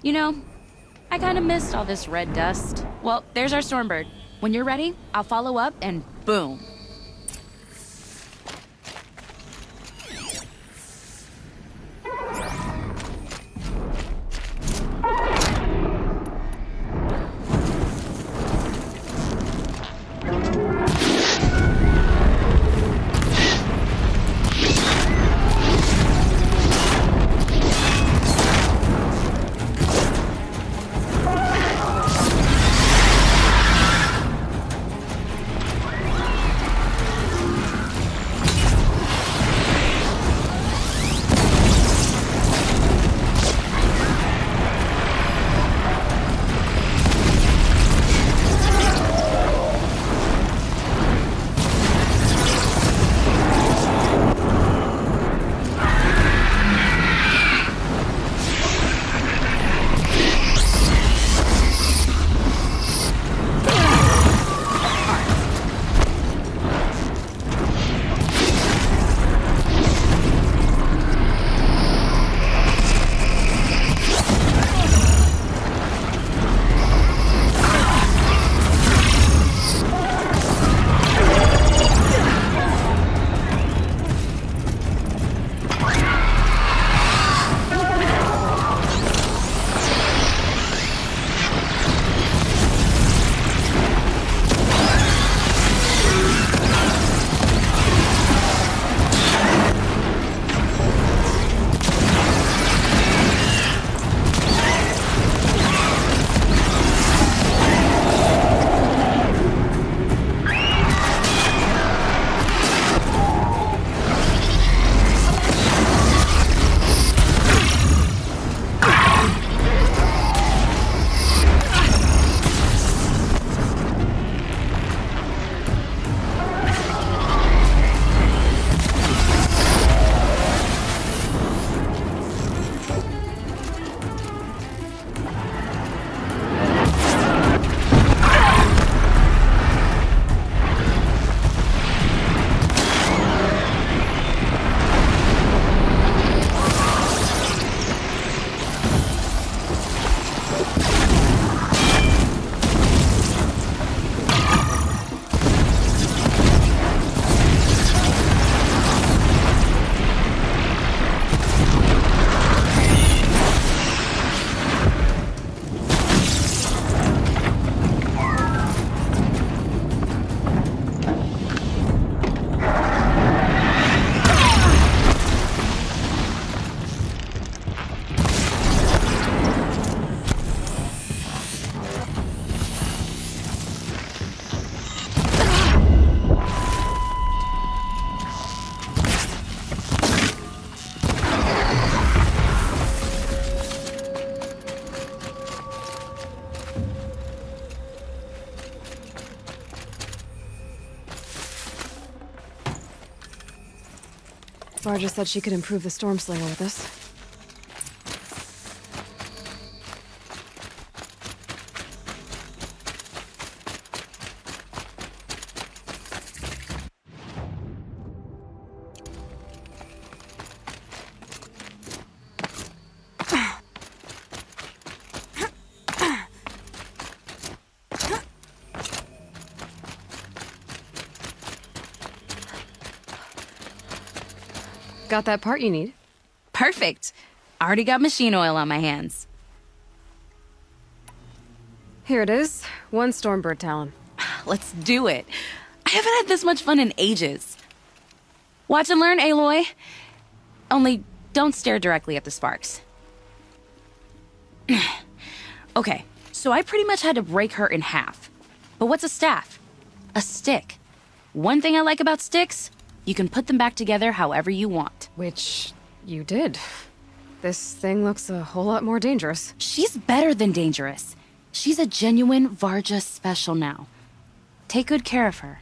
You know, I kind of missed all this red dust. Well, there's our Stormbird. When you're ready, I'll follow up and boom. Varja said she could improve the Stormslinger with us. Got that part you need? Perfect. Already got machine oil on my hands. Here it is. One Stormbird talon. Let's do it. I haven't had this much fun in ages. Watch and learn, Aloy. Only don't stare directly at the sparks. Okay, so I pretty much had to break her in half. But what's a staff? A stick. One thing I like about sticks, you can put them back together however you want. Which you did. This thing looks a whole lot more dangerous. She's better than dangerous. She's a genuine Varja special now. Take good care of her.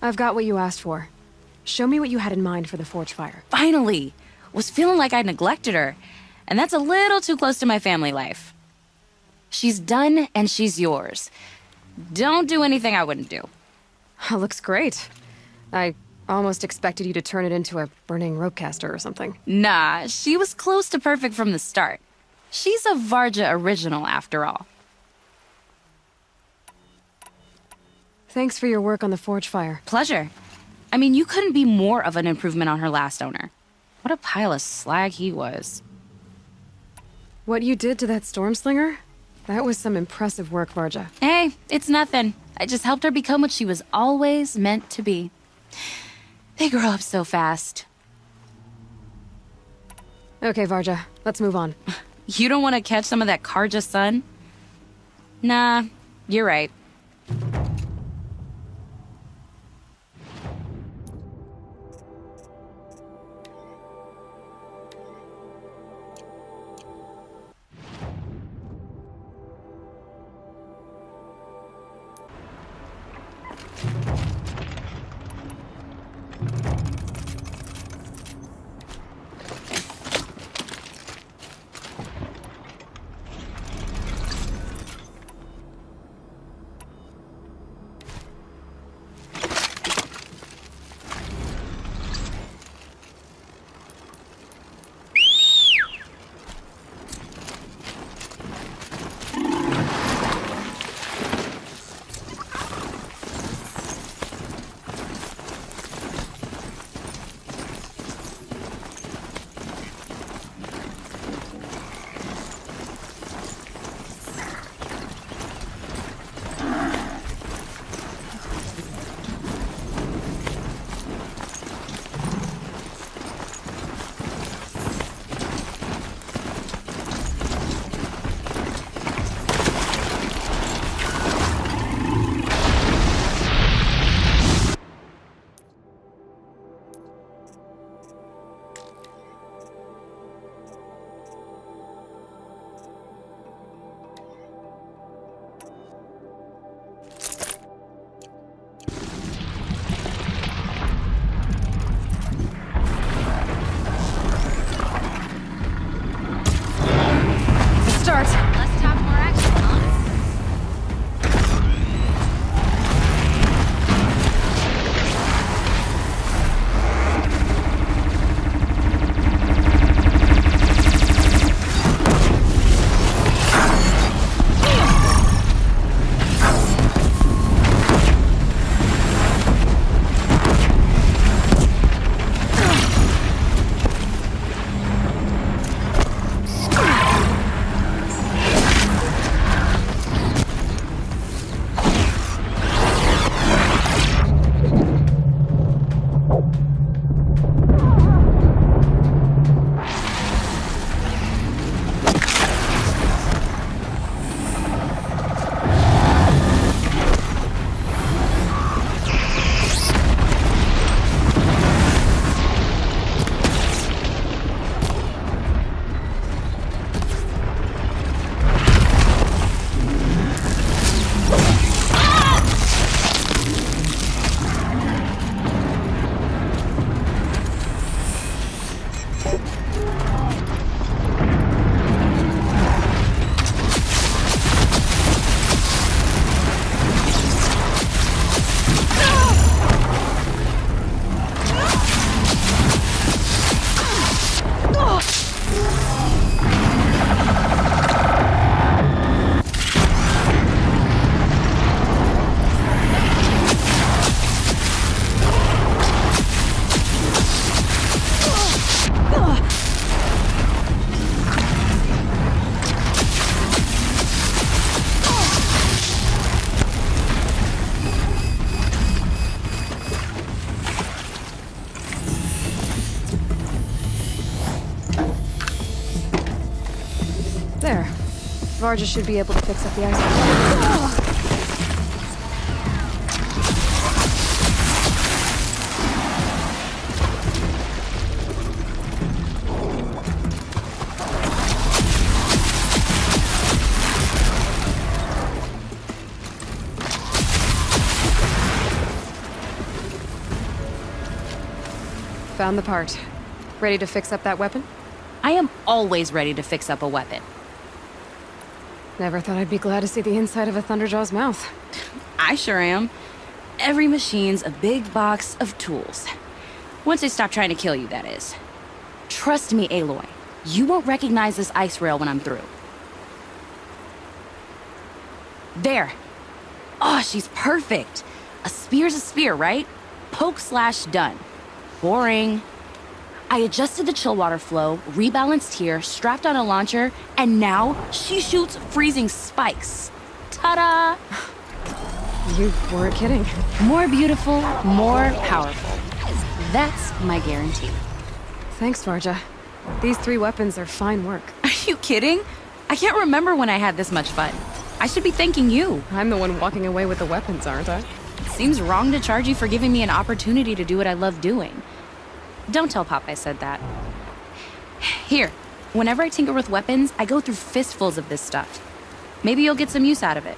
I've got what you asked for. Show me what you had in mind for the forge fire. Finally! Was feeling like I neglected her. And that's a little too close to my family life. She's done and she's yours. Don't do anything I wouldn't do. Looks great. I Almost expected you to turn it into a burning ropecaster or something. Nah, she was close to perfect from the start. She's a Varja original, after all. Thanks for your work on the forge fire. Pleasure. I mean, you couldn't be more of an improvement on her last owner. What a pile of slag he was. What you did to that Stormslinger? That was some impressive work, Varja. Hey, it's nothing. I just helped her become what she was always meant to be. They grow up so fast. Okay, Varja, let's move on. You don't want to catch some of that Karja sun? Nah, you're right. Start! Let's talk more action, huh? There. Varja should be able to fix up the Icerail. Found the part. Ready to fix up that weapon? I am always ready to fix up a weapon. Never thought I'd be glad to see the inside of a Thunderjaw's mouth. I sure am. Every machine's a big box of tools. Once they stop trying to kill you, that is. Trust me, Aloy. You won't recognize this Icerail when I'm through. There. Oh, she's perfect. A spear's a spear, right? Poke slash done. Boring. I adjusted the chill water flow, rebalanced here, strapped on a launcher, and now she shoots freezing spikes. Ta-da! You weren't kidding. More beautiful, more powerful. That's my guarantee. Thanks, Varja. These 3 weapons are fine work. Are you kidding? I can't remember when I had this much fun. I should be thanking you. I'm the one walking away with the weapons, aren't I? Seems wrong to charge you for giving me an opportunity to do what I love doing. Don't tell Pop I said that. Here, whenever I tinker with weapons, I go through fistfuls of this stuff. Maybe you'll get some use out of it.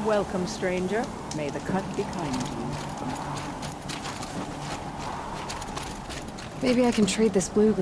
Welcome, stranger. May the cut be kind to you. Maybe I can trade this blue.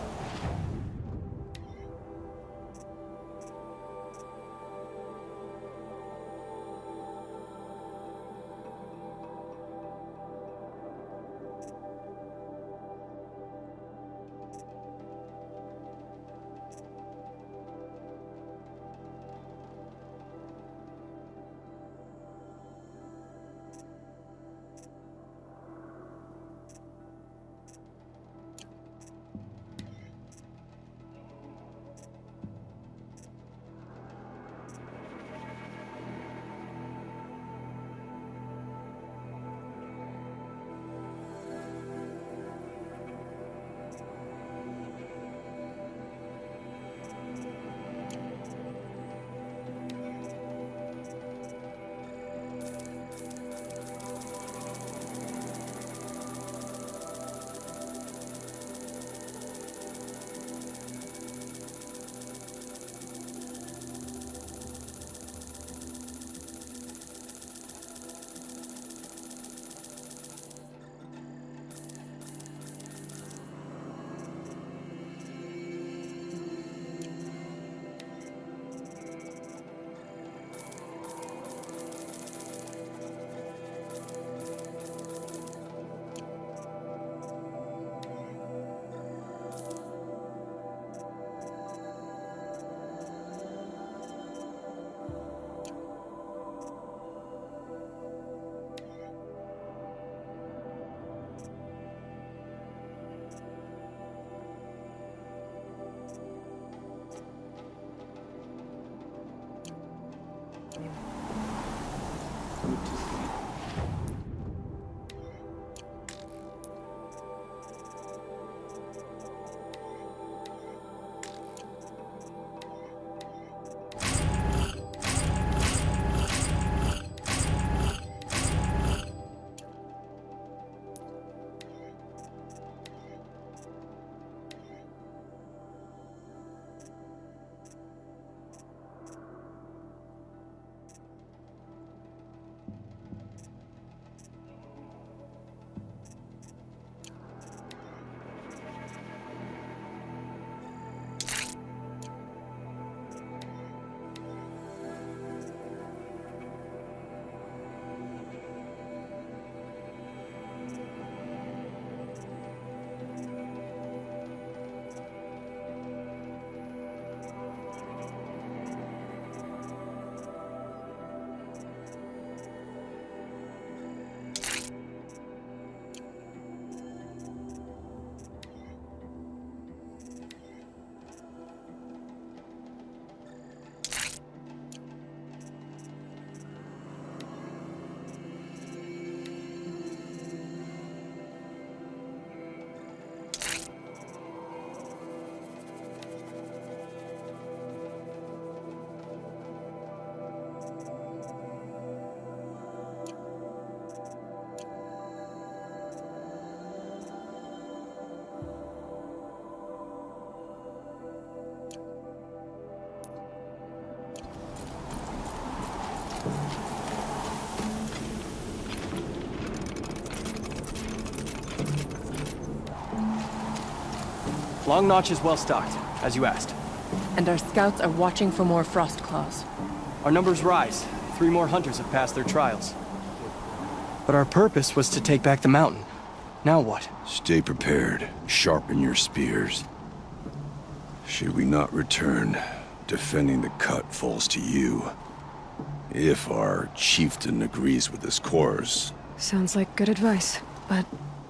Long Notch is well stocked, as you asked. And our scouts are watching for more frost claws. Our numbers rise. 3 more hunters have passed their trials. But our purpose was to take back the mountain. Now what? Stay prepared. Sharpen your spears. Should we not return, defending the cut falls to you. If our chieftain agrees with this course. Sounds like good advice, but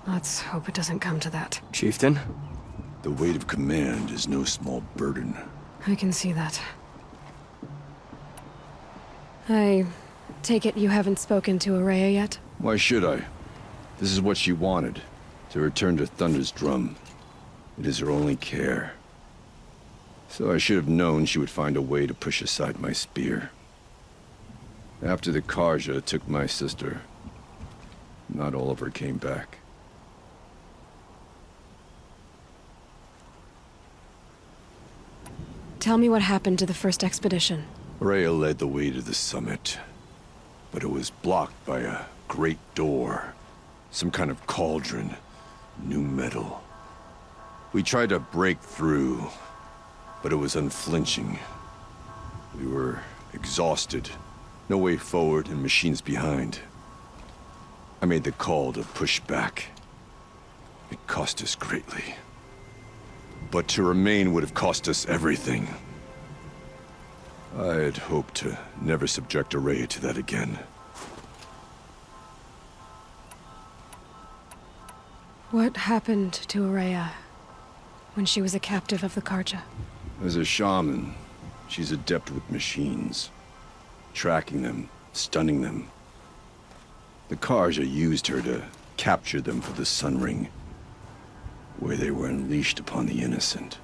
let's hope it doesn't come to that. Chieftain? The weight of command is no small burden. I can see that. I take it you haven't spoken to Araya yet? Why should I? This is what she wanted, to return to Thunder's drum. It is her only care. So I should have known she would find a way to push aside my spear. After the Karja took my sister, not all of her came back. Tell me what happened to the first expedition. Rhea led the way to the summit, but it was blocked by a great door. Some kind of cauldron, new metal. We tried to break through, but it was unflinching. We were exhausted, no way forward and machines behind. I made the call to push back. It cost us greatly. But to remain would have cost us everything. I had hoped to never subject Araya to that again. What happened to Araya when she was a captive of the Karja? As a shaman, she's adept with machines. Tracking them, stunning them. The Karja used her to capture them for the Sun Ring, where they were unleashed upon the innocent.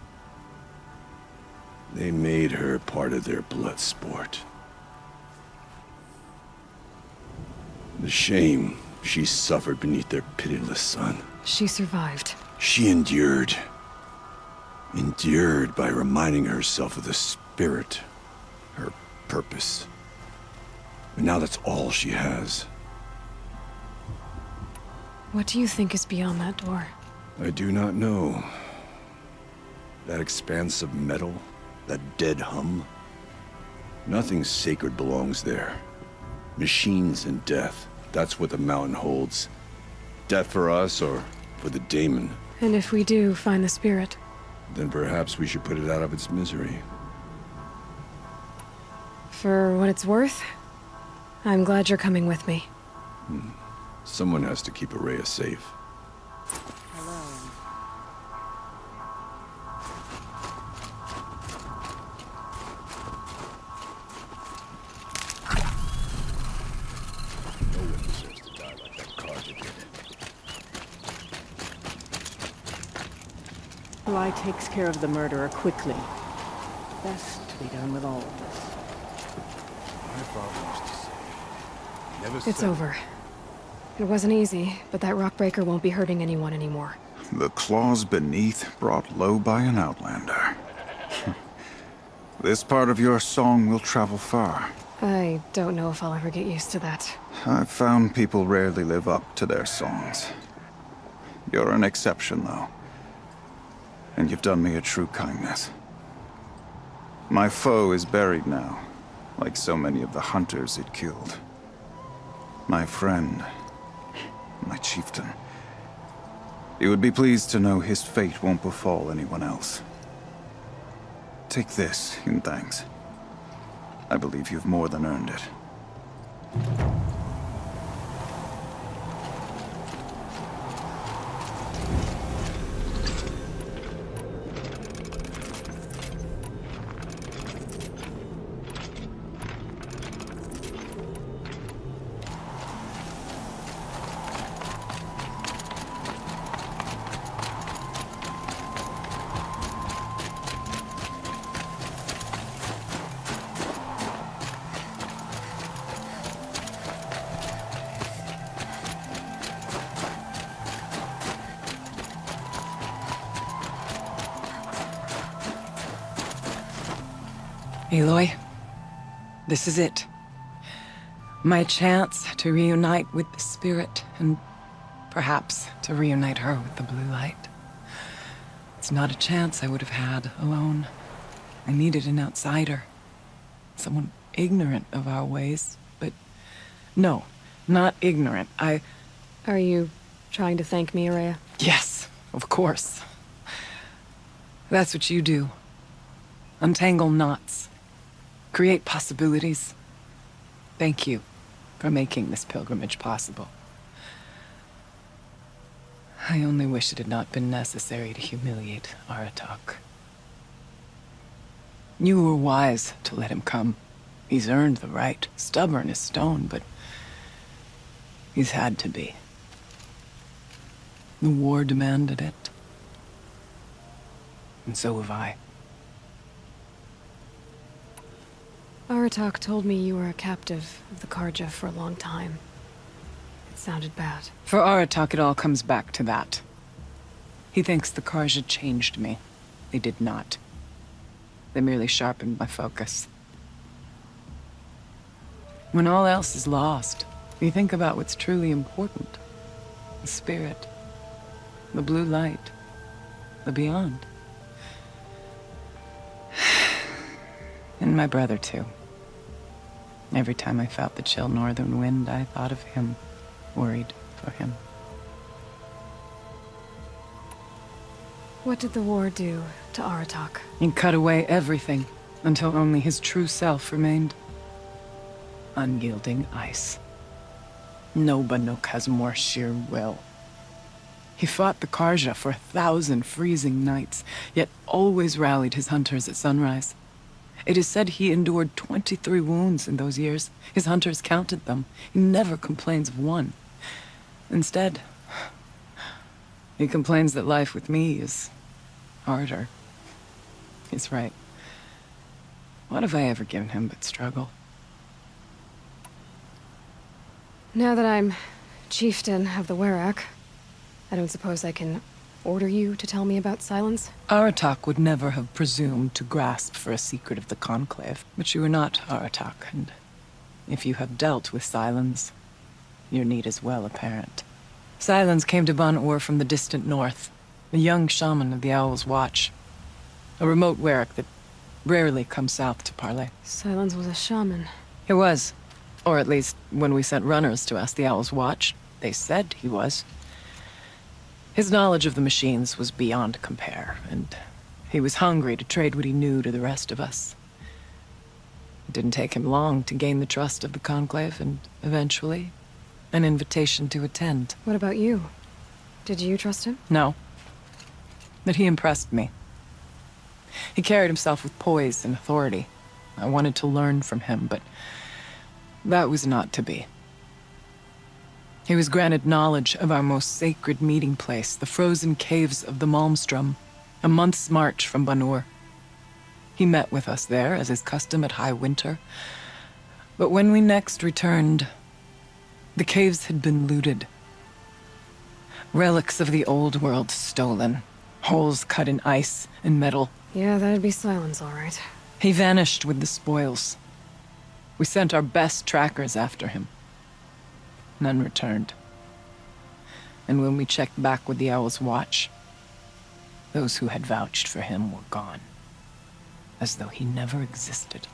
They made her part of their blood sport. The shame she suffered beneath their pitiless sun. She survived. She endured. Endured by reminding herself of the spirit, her purpose. And now that's all she has. What do you think is beyond that door? I do not know. That expanse of metal, that dead hum. Nothing sacred belongs there. Machines and death, that's what the mountain holds. Death for us or for the daemon. And if we do find the spirit? Then perhaps we should put it out of its misery. For what it's worth, I'm glad you're coming with me. Someone has to keep Araya safe. No one deserves to die like that Karja did. Bly takes care of the murderer quickly. Best to be done with all of this. My father used to say, never It's settle. over. It wasn't easy, but that rockbreaker won't be hurting anyone anymore. The claws beneath brought low by an outlander. This part of your song will travel far. I don't know if I'll ever get used to that. I've found people rarely live up to their songs. You're an exception, though. And you've done me a true kindness. My foe is buried now, like so many of the hunters it killed. My friend, my chieftain. You would be pleased to know his fate won't befall anyone else. Take this in thanks. I believe you've more than earned it. Aloy, this is it. My chance to reunite with the spirit, and perhaps to reunite her with the blue light. It's not a chance I would have had alone. I needed an outsider. Someone ignorant of our ways, but... No, not ignorant. Are you trying to thank me, Araya? Yes, of course. That's what you do. Untangle knots. Create possibilities. Thank you for making this pilgrimage possible. I only wish it had not been necessary to humiliate Aratak. You were wise to let him come. He's earned the right. Stubborn as stone, but he's had to be. The war demanded it. And so have I. Aratak told me you were a captive of the Karja for a long time. It sounded bad. For Aratak, it all comes back to that. He thinks the Karja changed me. They did not. They merely sharpened my focus. When all else is lost, you think about what's truly important. The spirit. The blue light. The beyond. And my brother, too. Every time I felt the chill northern wind, I thought of him, worried for him. What did the war do to Aratak? He cut away everything, until only his true self remained. Unyielding ice. No Banuk has more sheer will. He fought the Karja for 1,000 freezing nights, yet always rallied his hunters at sunrise. It is said he endured 23 wounds in those years. His hunters counted them. He never complains of one. Instead, he complains that life with me is harder. He's right. What have I ever given him but struggle? Now that I'm chieftain of the Werak, I don't suppose I can order you to tell me about Silence? Aratak would never have presumed to grasp for a secret of the Conclave. But you are not Aratak, and if you have dealt with Silence, your need is well apparent. Silence came to Ban-Ur from the distant north, a young shaman of the Owl's Watch. A remote Werak that rarely comes south to parley. Silence was a shaman. He was. Or at least, when we sent runners to ask the Owl's Watch, they said he was. His knowledge of the machines was beyond compare, and he was hungry to trade what he knew to the rest of us. It didn't take him long to gain the trust of the Conclave, and eventually, an invitation to attend. What about you? Did you trust him? No. But he impressed me. He carried himself with poise and authority. I wanted to learn from him, but that was not to be. He was granted knowledge of our most sacred meeting place, the frozen caves of the Malmstrom, a month's march from Ban-Ur. He met with us there, as is custom at high winter. But when we next returned, the caves had been looted. Relics of the old world stolen. Holes cut in ice and metal. Yeah, that'd be Silence, all right. He vanished with the spoils. We sent our best trackers after him. None returned. And when we checked back with the Owl's Watch, those who had vouched for him were gone. As though he never existed.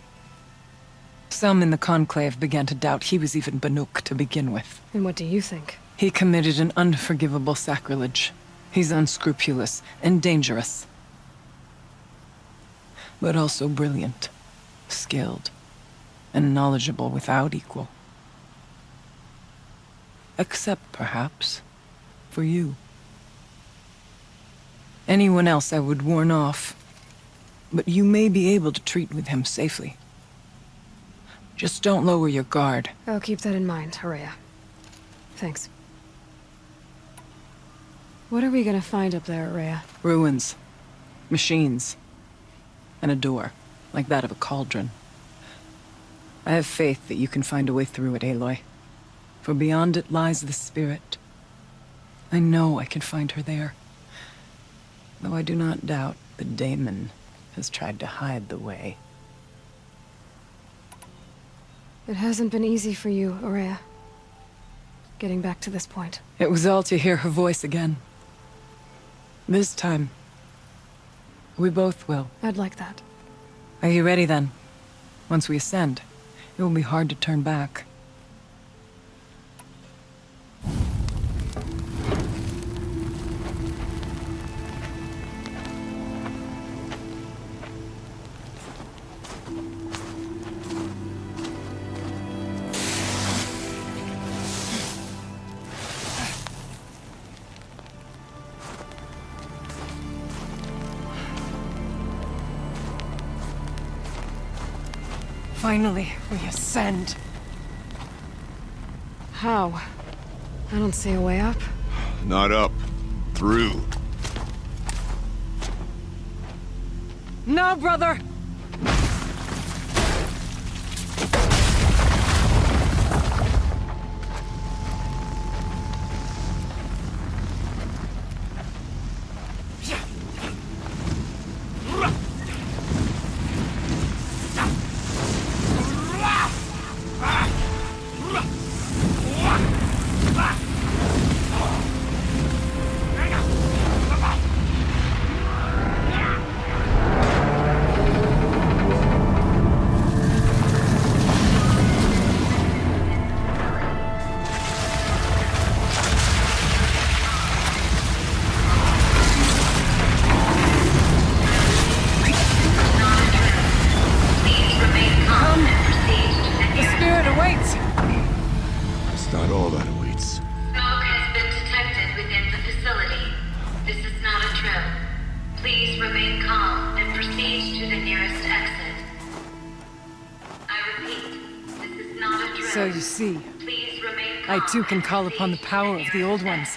Some in the Conclave began to doubt he was even Banuk to begin with. And what do you think? He committed an unforgivable sacrilege. He's unscrupulous and dangerous. But also brilliant, skilled, and knowledgeable without equal. Except, perhaps, for you. Anyone else I would warn off, but you may be able to treat with him safely. Just don't lower your guard. I'll keep that in mind, Araya. Thanks. What are we gonna find up there, Araya? Ruins, machines, and a door, like that of a cauldron. I have faith that you can find a way through it, Aloy. For beyond it lies the spirit. I know I can find her there. Though I do not doubt the daemon has tried to hide the way. It hasn't been easy for you, Araya. Getting back to this point. It was all to hear her voice again. This time, We both will. I'd like that. Are you ready then? Once we ascend, it will be hard to turn back. Finally, we ascend. How? I don't see a way up. Not up. Through. No, brother! So you see, I too can call upon the power of the Old Ones.